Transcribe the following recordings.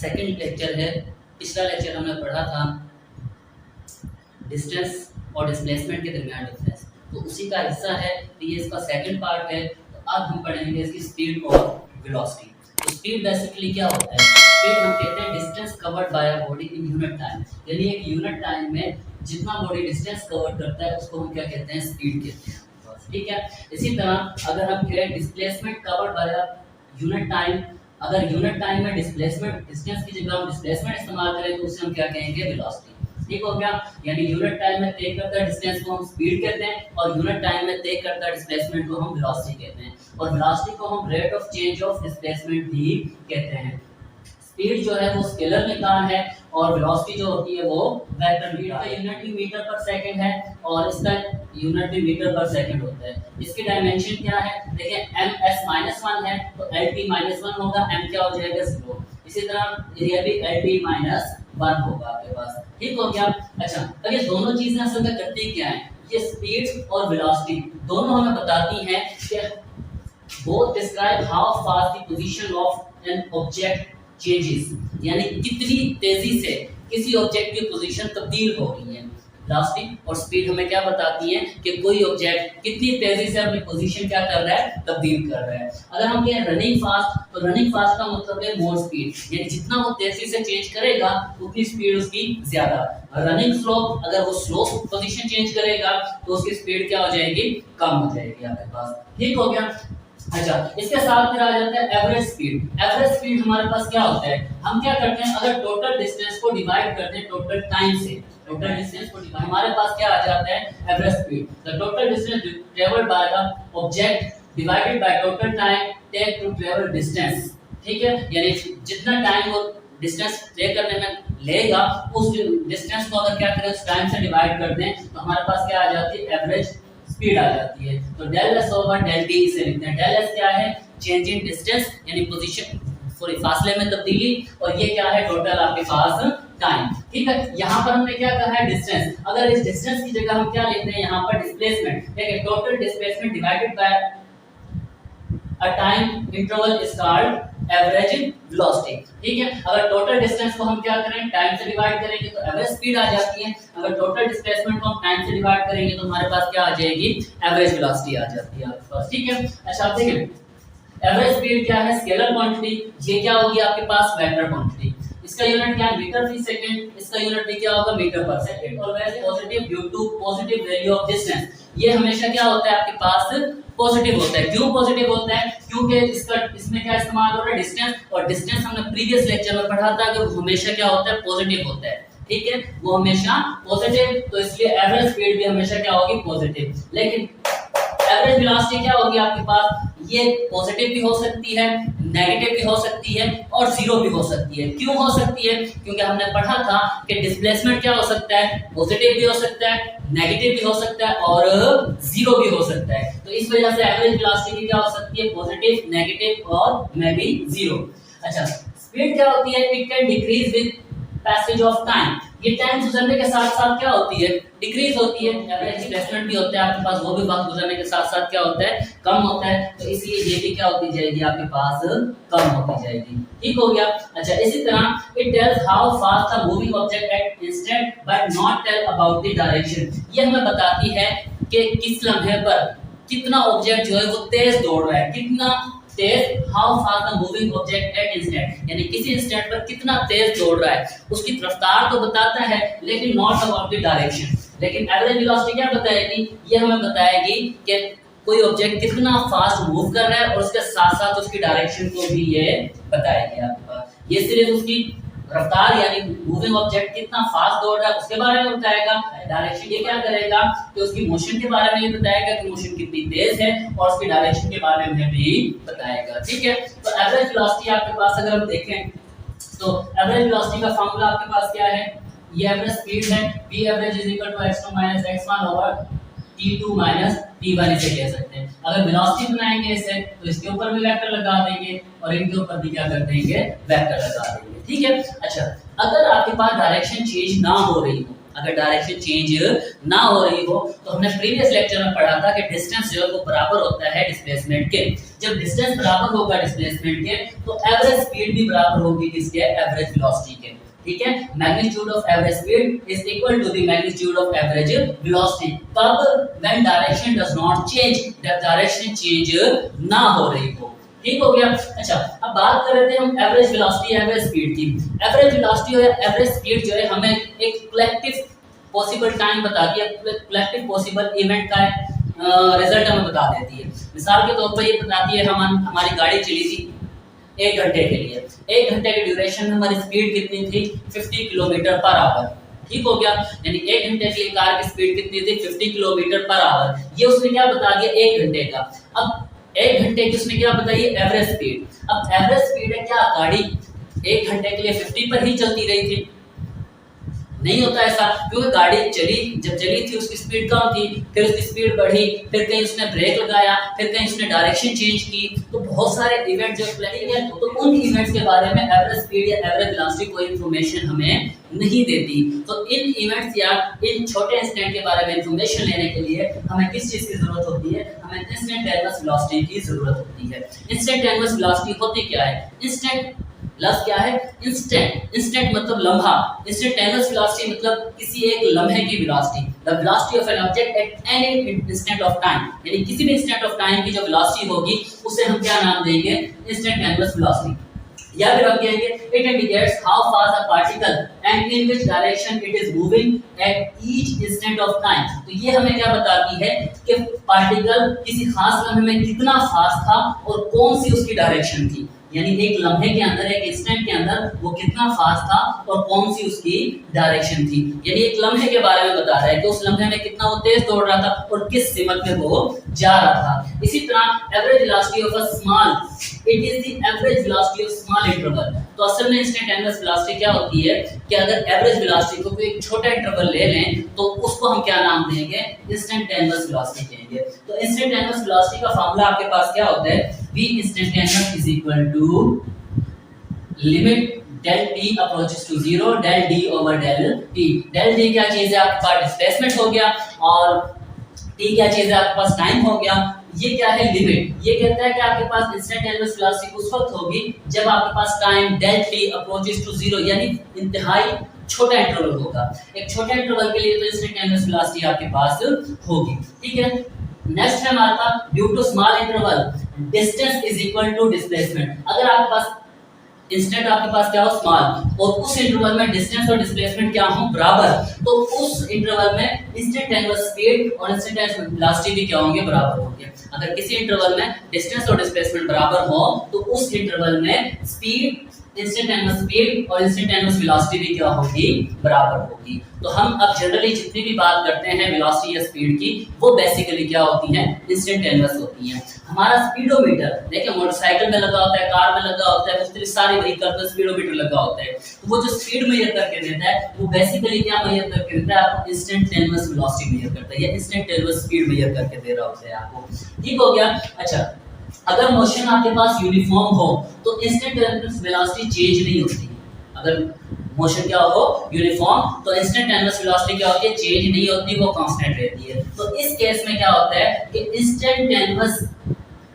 Second lecture है। पिछला lecture हमने पढ़ा था डिस्टेंस और डिस्प्लेसमेंट के दरमियान डिफरेंस, तो उसी का हिस्सा है। तो ये इसका सेकंड पार्ट है। तो अब हम पढ़ेंगे इसकी स्पीड और वेलोसिटी। तो स्पीड बेसिकली क्या होता है? स्पीड हम कहते हैं distance covered by a body in unit time, यानी एक यूनिट टाइम में जितना बॉडी डिस्टेंस कवर करता है उसको हम क्या कहते हैं? स्पीड कहते हैं। ठीक है। इसी तरह अगर हम कहें displacement covered by a unit time, अगर यूनिट टाइम में डिस्प्लेसमेंट डिस्टेंस की जगह हम डिस्प्लेसमेंट इस्तेमाल करें तो उसे हम क्या कहेंगे? वेलोसिटी। ठीक हो गया। यानी यूनिट टाइम में तय करता डिस्टेंस को हम स्पीड कहते हैं और यूनिट टाइम में तय करता डिस्प्लेसमेंट को हम वेलोसिटी कहते हैं, और वेलोसिटी को हम rate of change of displacement भी कहते हैं। स्पीड जो है वो स्केलर निकाल है और वेलोसिटी जो होती है वो वेक्टर स्पीड का यूनिट भी मीटर पर सेकंड है और इसका यूनिट भी मीटर पर सेकंड होता है। इसकी डायमेंशन क्या है? देखिए ms-1 है तो lt-1 होगा, m क्या हो जाएगा? 0। इसी तरह ये भी lt-1 होगा आपके पास। ठीक हो गया। अच्छा, अब ये दोनों चीजें असल में करती क्या है? ये स्पीड और वेलोसिटी दोनों हमें बताती हैं कि both describe how fast the position of an object changes, यानी कितनी तेजी से किसी ऑब्जेक्ट की पोजीशन तब्दील हो रही है। वेलोसिटी और स्पीड हमें क्या बताती है कि कोई ऑब्जेक्ट कितनी तेजी से अपनी पोजीशन क्या कर रहा है? तब्दील कर रहा है। अगर हम कहें रनिंग फास्ट, तो रनिंग फास्ट का मतलब है मोर स्पीड, यानी जितना वो तेजी से चेंज करेगा उतनी स्पीड उसकी ज्यादा। रनिंग स्लो, अगर वो स्लो पोजीशन चेंज करेगा तो उसकी स्पीड क्या हो जाएगी? कम हो जाएगी आपके पास। ठीक हो गया। अच्छा, इसके साथ फिर आ जाता है एवरेज स्पीड। एवरेज स्पीड हमारे पास क्या होता है? हम क्या करते हैं, अगर टोटल डिस्टेंस को डिवाइड करते हैं टोटल टाइम से, टोटल डिस्टेंस को डिवाइड, हमारे पास क्या आ जाता है? Average speed. The total distance travelled by the object divided by total time take to travel distance. ठीक है, यानी जितना टाइम वो डिस्टेंस तय करने में लेगा उस डिस्टेंस को अगर क्या करें उस टाइम से डिवाइड कर दें तो हमारे पास क्या आ जाती है? एवरेज स्पीड आ जाती है। तो del s over del t इसे लिखते हैं। डेल एस क्या है? चेंज इन डिस्टेंस, यानी पोजीशन सॉरी फासले में तब्दीली, और ये क्या है? टोटल आपके पास टाइम। ठीक है। यहाँ पर हमने क्या कहा है? डिस्टेंस। अगर इस डिस्टेंस की जगह हम क्या लिखते हैं? यहाँ पर डिस्प्लेसमेंट। ठीक है, total displacement divided by a time interval is called average velocity. ठीक है, अगर टोटल डिस्टेंस को हम क्या करें? टाइम से डिवाइड करेंगे तो एवरेज स्पीड आ जाती है। अगर टोटल डिस्प्लेसमेंट को हम टाइम से डिवाइड करेंगे तो हमारे पास क्या आ जाएगी? एवरेज वेलोसिटी आ जाती है आपके पास। ठीक है। अच्छा, आप देखिए एवरेज स्पीड क्या है? Scalar quantity. ये क्या होगी आपके पास? Vector quantity. इसका यूनिट क्या है? मीटर फी सेकंड। इसका यूनिट भी क्या होगा? Metre per second. और वैसे positive due to positive value of distance, ये हमेशा क्या होता है आपके पास? पॉजिटिव होता है। क्यों पॉजिटिव होता है? क्योंकि इसमें क्या इस्तेमाल हो रहा है? डिस्टेंस, और डिस्टेंस हमने प्रीवियस लेक्चर में पढ़ा था कि वो हमेशा क्या होता है? पॉजिटिव होता है। ठीक है, वो हमेशा पॉजिटिव, तो इसलिए एवरेज स्पीड भी हमेशा क्या होगी? पॉजिटिव। लेकिन एवरेज वेलोसिटी क्या होगी आपके पास? ये पॉजिटिव भी हो सकती है, नेगेटिव भी हो सकती है और जीरो भी हो सकती है। क्यों हो सकती है? क्योंकि हमने पढ़ा था कि डिस्प्लेसमेंट क्या हो सकता है? पॉजिटिव भी हो सकता है, नेगेटिव भी हो सकता है और जीरो भी हो सकता है। तो इस वजह से एवरेज वेलोसिटी क्या हो सकती है? पॉजिटिव, नेगेटिव और मे बी जीरो। अच्छा, स्पीड क्या होती है? It can decrease with passage of time. ये टाइम गुजरने के साथ साथ क्या होती है? डिक्रीज होती है। एवरेज डिस्प्लेसमेंट भी होता है आपके पास, वो भी वक्त गुजरने के साथ साथ क्या होता है? कम होता है। तो इसलिए ये भी क्या होती जाएगी आपके पास? कम होती जाएगी। ठीक हो गया। अच्छा, इसी तरह it tells how fast the moving object at instant but not tell about the direction. ये हमें बताती है कि किस लम्हे पर कितना ऑब्जेक्ट जो है वो तेज दौड़ रहा है, कितना तेज, how fast the moving object at instant, यानी किसी इंस्टेंट पर कितना तेज दौड़ रहा है। उसकी रफ्तार तो बताता है लेकिन नॉट अबाउट द डायरेक्शन। लेकिन एवरेज वेलोसिटी क्या बताएगी? ये हमें बताएगी कि कोई ऑब्जेक्ट कितना फास्ट मूव कर रहा है और उसके साथ साथ उसकी डायरेक्शन को भी ये बताएगी आपके पास। ये सिर्फ उसकी रफ्तार यानी मूविंग ऑब्जेक्ट कितना फास्ट दौड़ रहा है उसके बारे में बताएगा। डायरेक्शन ये क्या करेगा कि उसकी मोशन के बारे में ये बताएगा कि मोशन कितनी तेज है, और उसकी डायरेक्शन के बारे में भी बताएगा। ठीक है, तो एवरेज वेलोसिटी आपके पास अगर हम देखें तो एवरेज वेलोसिटी का फार्मूला आपके पास क्या है? ये एवरेज स्पीड है, v average is equal to x2 - x1 over t2 - t1 इसे कह सकते हैं। अगर वेलोसिटी बनाएंगे इसे तो इसके ऊपर भी वेक्टर लगा देंगे और इनके ऊपर भी क्या कर देंगे? वेक्टर लगा देंगे। ठीक है। अच्छा, अगर आपके पास डायरेक्शन चेंज ना हो रही हो, अगर डायरेक्शन चेंज ना हो रही हो, तो हमने प्रीवियस लेक्चर में पढ़ा था कि डिस्टेंस जो है वो बराबर होता है डिस्प्लेसमेंट के। जब डिस्टेंस बराबर होगा डिस्प्लेसमेंट के, तो एवरेज स्पीड भी बराबर होगी किसके, एवरेज वेलोसिटी के। ठीक है, magnitude of average speed is equal to the magnitude of average velocity. कब, when direction does not change, जब डायरेक्शन चेंज ना हो रही हो। ठीक हो गया। अच्छा, अब बात कर रहे थे हम एवरेज वेलोसिटी, एवरेज स्पीड की। एवरेज वेलोसिटी और एवरेज स्पीड जो है हमें एक कलेक्टिव पॉसिबल टाइम बताती है, कलेक्टिव पॉसिबल इवेंट का रिजल्ट हमें बता देती है। मिसाल के तौर पर ये बताती है, हमारी गाड़ी चली थी 1 घंटे के लिए। 1 घंटे के ड्यूरेशन में हमारी स्पीड कितनी थी, 50 किलोमीटर पर आवर। ठीक हो गया, यानी 1 घंटे के लिए कार की स्पीड कितनी थी, 50 किलोमीटर पर आवर। ये उसने क्या बता दिया, 1 घंटे का। अब 1 घंटे की उसने क्या बताई, एवरेज स्पीड। अब एवरेज स्पीड है क्या, गाड़ी 1 घंटे के लिए 50 पर ही चलती रही थी? नहीं होता ऐसा, क्योंकि गाड़ी जब चली थी उसकी स्पीड कम थी, फिर उसकी स्पीड बढ़ी, फिर कहीं उसने ब्रेक लगाया, फिर कहीं उसने डायरेक्शन चेंज की, तो बहुत सारे इवेंट जो प्लेनिंग है, तो उन इवेंट्स के बारे में एवरेज स्पीड या एवरेज वेलोसिटी कोई इंफॉर्मेशन हमें नहीं देती। तो इन इवेंट्स या इन छोटे इंस्टेंट के बारे में इंफॉर्मेशन लेने के लिए हमें किस चीज की जरूरत होती है, हमें इंस्टेंटेनियस वेलोसिटी की जरूरत होती है। इंस्टेंटेनियस वेलोसिटी होती क्या है, इंस्टेंट लफ्ज़ क्या है, इंस्टेंट। इंस्टेंट मतलब लम्हा, इंस्टेंटेनियस वेलोसिटी मतलब किसी एक लम्हे की velocity. The velocity of an object at any instant of time, यानी किसी भी इंस्टेंट ऑफ टाइम की जो वेलोसिटी होगी उसे हम क्या नाम देंगे, इंस्टेंटेनियस वेलोसिटी। या फिर हम कहेंगे it indicates how fast a particle and in which direction it is moving at each instant of time. तो ये हमें क्या बताती है कि पार्टिकल किसी खास लम्हे में कितना फास्ट था और कौन सी उसकी डायरेक्शन थी, यानी एक लम्हे के अंदर, एक इंस्टेंट के अंदर वो कितना फास्ट था और कौन सी उसकी डायरेक्शन थी। यानी एक लम्हे के बारे में बता रहा है कि उस लम्हे में कितना वो तेज दौड़ रहा था और किस सिमत में वो जा रहा था। इसी तरह average velocity of a small, it is the average velocity of small interval. तो असल में इंस्टेंटेनियस वेलोसिटी क्या होती है कि अगर एवरेज वेलोसिटी को कोई एक छोटा इंटरवल ले लें तो उसको हम क्या नाम देंगे, इंस्टेंटेनियस वेलोसिटी कहेंगे। तो इंस्टेंटेनियस वेलोसिटी का फार्मूला आपके पास क्या होता है, v instantaneous is equal to limit del t approaches to 0 del d over del t। del d क्या चीज है, आपके पास डिस्प्लेसमेंट हो गया, और t क्या चीज है, आपके पास टाइम हो गया। ये क्या है, लिमिट। ये कहता है कि आपके पास इंस्टेंटेनियस वेलोसिटी उस वक्त होगी जब आपके पास time del t approaches to 0, यानी इंतहाई छोटा इंटरवल होगा। एक छोटे इंटरवल के लिए तो इंस्टेंटेनियस वेलोसिटी आपके पास होगी। ठीक है, नेक्स्ट है हमारे पास due to small interval distance is equal to displacement. अगर आपके पास इंस्टेंट आपके पास क्या हो, स्मॉल, और उस इंटरवल में डिस्टेंस और डिस्प्लेसमेंट क्या हो, बराबर, तो उस इंटरवल में इंस्टेंटेनियस स्पीड और इंस्टेंटेनियस वेलोसिटी भी क्या होंगे, बराबर होंगे। अगर किसी इंटरवल में डिस्टेंस और डिस्प्लेसमेंट बराबर हो तो उस इंटरवल में स्पीड, इंस्टेंटेनियस स्पीड और इंस्टेंटेनियस वेलोसिटी भी क्या होगी, बराबर होगी। तो हम अब जनरली जितनी भी बात करते हैं वेलोसिटी या स्पीड की, वो बेसिकली क्या होती हैं, इंस्टेंटेनियस होती हैं। हमारा स्पीडोमीटर देखिए मोटरसाइकिल में लगा होता है, कार में लगा होता है, मुख्तलिफ सारे व्हीकल में स्पीडोमीटर लगा होता है। तो वो जो स्पीड मेजर करके देता है वो बेसिकली क्या मेजर करके देता है, आपको इंस्टेंटेनियस वेलोसिटी मेजर करता है या इंस्टेंटेनियस स्पीड मेजर करके दे रहा होता है आपको। ठीक हो गया। अच्छा, अगर मोशन आपके पास यूनिफॉर्म हो तो इंस्टेंटेनियस वेलोसिटी चेंज नहीं होती। अगर मोशन क्या हो, यूनिफॉर्म, तो इंस्टेंटेनियस वेलोसिटी क्या होती है, चेंज नहीं होती, वो कांस्टेंट रहती है। तो इस केस में क्या होता है कि इंस्टेंटेनियस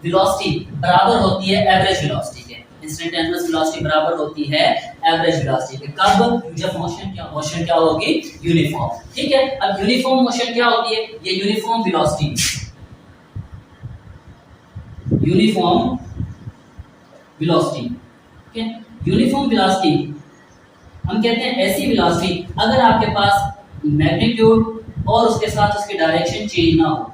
वेलोसिटी बराबर होती है एवरेज वेलोसिटी के। इंस्टेंटेनियस वेलोसिटी बराबर होती है एवरेज वेलोसिटी के। कब, जब मोशन क्या होगी, यूनिफॉर्म। ठीक है, अब यूनिफॉर्म मोशन क्या होती है, ये यूनिफॉर्म वेलोसिटी, यूनिफॉर्म वेलोसिटी। ठीक है, यूनिफॉर्म वेलोसिटी हम कहते हैं ऐसी वेलोसिटी अगर आपके पास मैग्नीट्यूड और उसके साथ उसकी डायरेक्शन चेंज ना हो।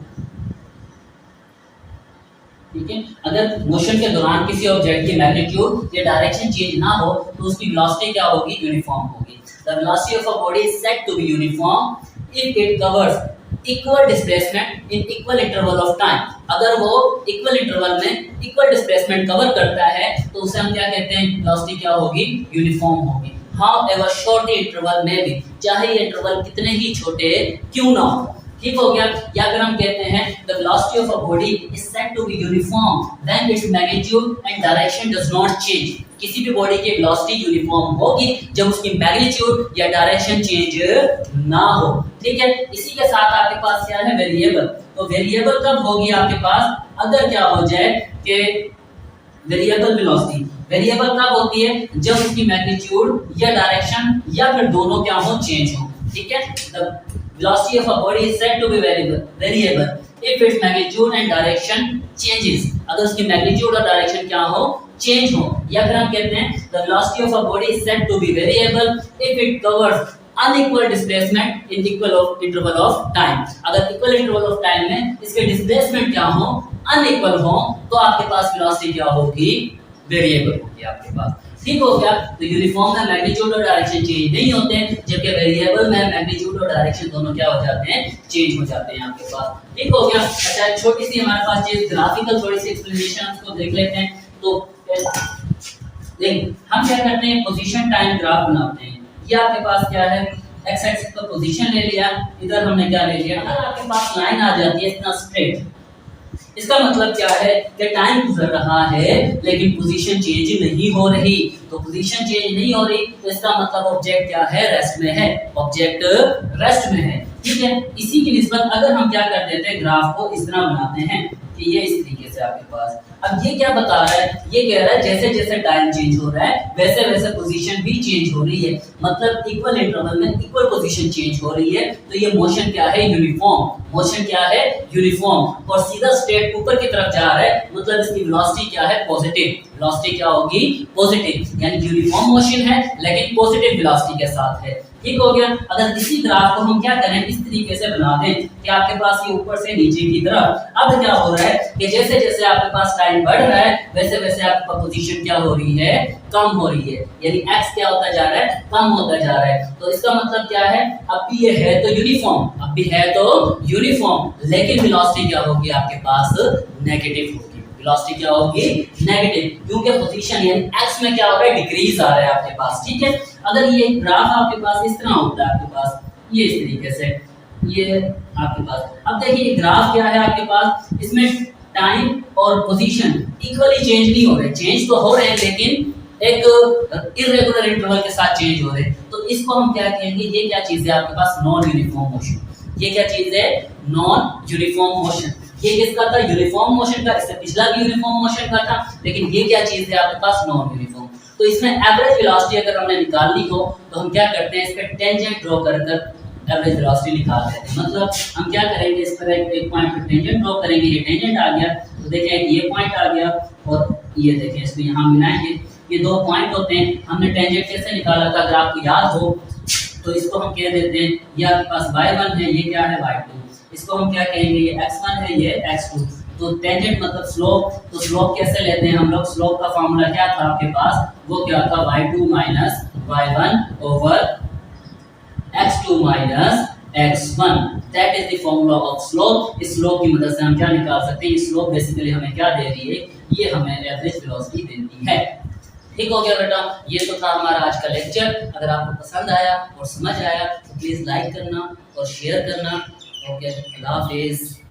ठीक है, अगर मोशन के दौरान किसी ऑब्जेक्ट की मैग्नीट्यूड या डायरेक्शन चेंज ना हो तो उसकी वेलोसिटी क्या होगी, यूनिफॉर्म होगी। The velocity of a body is said to be uniform if it covers equal displacement in equal interval of time. अगर वो इक्वल इंटरवल में इक्वल डिस्प्लेसमेंट कवर करता है तो उसे हम क्या कहते हैं, वेलोसिटी क्या होगी, यूनिफॉर्म होगी। However short इंटरवल में भी, चाहे ये इंटरवल कितने ही छोटे क्यों ना हो। ठीक हो गया। या अगर हम कहते हैं the velocity of a body is said to be uniform when its magnitude and direction does not change। किसी भी बॉडी की वेलोसिटी यूनिफॉर्म होगी जब उसकी मैग्नीट्यूड या डायरेक्शन चेंज ना हो। ठीक है, इसी के साथ आपके पास क्या है, वेरिएबल। तो वेरिएबल कब होगी आपके पास, अगर क्या हो जाए कि वेरिएबल वेलोसिटी, वेरिएबल कब होती है जब उसकी मैग्नीट्यूड या डायरेक्शन या फिर दोनों क्या हो, चेंज हो। ठीक है, the velocity of a body is said to be variable if its magnitude and direction changes, अगर उसकी मैग्नीट्यूड और डायरेक्शन क्या हो, चेंज हो। या फिर हम कहते हैं the velocity of a body is said to be variable if it covers unequal displacement in equal of interval of time। अगर इक्वल इंटरवल ऑफ टाइम में इसके डिस्प्लेसमेंट क्या हो, अनइक्वल हो, तो आपके पास वेलोसिटी क्या होगी, वेरिएबल होगी आपके पास। ठीक हो गया। तो यूनिफॉर्म में मैग्नीट्यूड और डायरेक्शन चेंज नहीं होते हैं, जबकि वेरिएबल में मैग्नीट्यूड और डायरेक्शन दोनों क्या हो जाते हैं, चेंज हो जाते हैं आपके पास। ठीक हो गया। अच्छा, छोटी सी हमारे पास चीज ग्राफिकल थोड़ी सी एक्सप्लेनेशन उसको देख लेते हैं। तो देखिए हम क्या करते हैं, पोजीशन टाइम ग्राफ बनाते हैं। ये आपके पास क्या है, एक्स एक्सिस पर पोजीशन ले लिया, इधर हमने क्या ले लिया, अगर आपके पास लाइन आ जाती है इतना स्ट्रेट, इसका मतलब क्या है कि टाइम गुजर रहा है लेकिन पोजीशन चेंज नहीं हो रही। तो पोजीशन चेंज नहीं हो रही तो इसका मतलब ऑब्जेक्ट क्या है, रेस्ट में है, ऑब्जेक्ट रेस्ट में है। ठीक है, इसी की निस्बत अगर हम क्या कर देते हैं, ग्राफ को इस तरह बनाते हैं कि ये इस तरीके से आपके पास। अब ये क्या बता रहा है, ये कह रहा है जैसे जैसे टाइम चेंज हो रहा है वैसे वैसे पोजीशन भी चेंज हो रही है, मतलब इक्वल इंटरवल में इक्वल पोजीशन चेंज हो रही है। तो ये मोशन क्या है, यूनिफॉर्म, मोशन क्या है, यूनिफॉर्म, और सीधा स्ट्रेट ऊपर की तरफ जा रहा है, मतलब इसकी वेलोसिटी क्या है, पॉजिटिव। वेलोसिटी क्या होगी, पॉजिटिव, यानी यूनिफॉर्म मोशन है लेकिन पॉजिटिव वेलोसिटी के साथ है। ठीक हो गया। अगर इसी ग्राफ को हम क्या करें, इस तरीके से बना दें कि आपके पास ये ऊपर से नीचे की तरफ, अब क्या हो रहा है कि जैसे जैसे आपके पास टाइम बढ़ रहा है वैसे वैसे आपकी पोजीशन क्या हो रही है, कम हो रही है, यानी x क्या होता जा रहा है, कम होता जा रहा है। तो इसका मतलब क्या है, अब भी ये है तो यूनिफॉर्म, अब भी है तो यूनिफॉर्म, लेकिन वेलोसिटी क्या होगी आपके पास, नेगेटिव होगी। वेलोसिटी क्या होगी, नेगेटिव, क्योंकि पोजीशन यानी x में क्या हो रहा है, डिक्रीज आ रहा है आपके पास। ठीक है, अगर ये ग्राफ आपके पास इस तरह होता है आपके पास, ये इस तरीके से, ये आपके पास, अब देखिए ग्राफ क्या है आपके पास, इसमें टाइम और पोजीशन इक्वली चेंज नहीं हो रहे, चेंज तो हो रहे हैं लेकिन एक इरेगुलर इंटरवल के साथ चेंज हो रहे हैं। तो इसको हम क्या कहेंगे, ये क्या चीज है आपके पास, नॉन यूनिफॉर्म मोशन। ये क्या चीज है, नॉन यूनिफॉर्म मोशन। ये किसका था, यूनिफॉर्म मोशन का, इससे पिछला भी यूनिफॉर्म मोशन का था, लेकिन ये क्या चीज है आपके पास, नॉन यूनिफॉर्म। तो इसमें एवरेज वेलोसिटी अगर हमने निकालनी हो तो हम क्या करते हैं, इस पे टेंजेंट ड्रॉ कर एवरेज वेलोसिटी निकाल लेते हैं। मतलब हम क्या करेंगे, इस पर एक पॉइंट पे टेंजेंट ड्रॉ करेंगे, ये टेंजेंट आ गया, तो देखें ये पॉइंट आ गया और ये देखें इसको यहाँ मिलाएंगे, ये दो पॉइंट होते हैं। हमने टेंजेंट कैसे निकाला था, अगर आपको याद हो तो इसको हम कह देते हैं, ये आपके पास y1 है, ये क्या है y2, इसको हम क्या कहेंगे, ये x1 है, ये x2। तो टेंजेंट मतलब स्लोप, तो स्लोप कैसे लेते हैं हम लोग, स्लोप का फार्मूला क्या था आपके पास, वो क्या था, y2 minus y1 over x2 minus x1, that is the formula of slope. इस स्लोप की मदद से हम क्या निकाल सकते हैं, स्लोप बेसिकली हमें क्या दे रही है, ये हमें एवरेज वेलोसिटी देती है। ठीक हो गया बेटा, ये तो था हमारा आज का लेक्चर। अगर आपको पसंद आया और समझ आया तो प्लीज लाइक करना और शेयर करना। ओके, अल्लाह हाफिज़।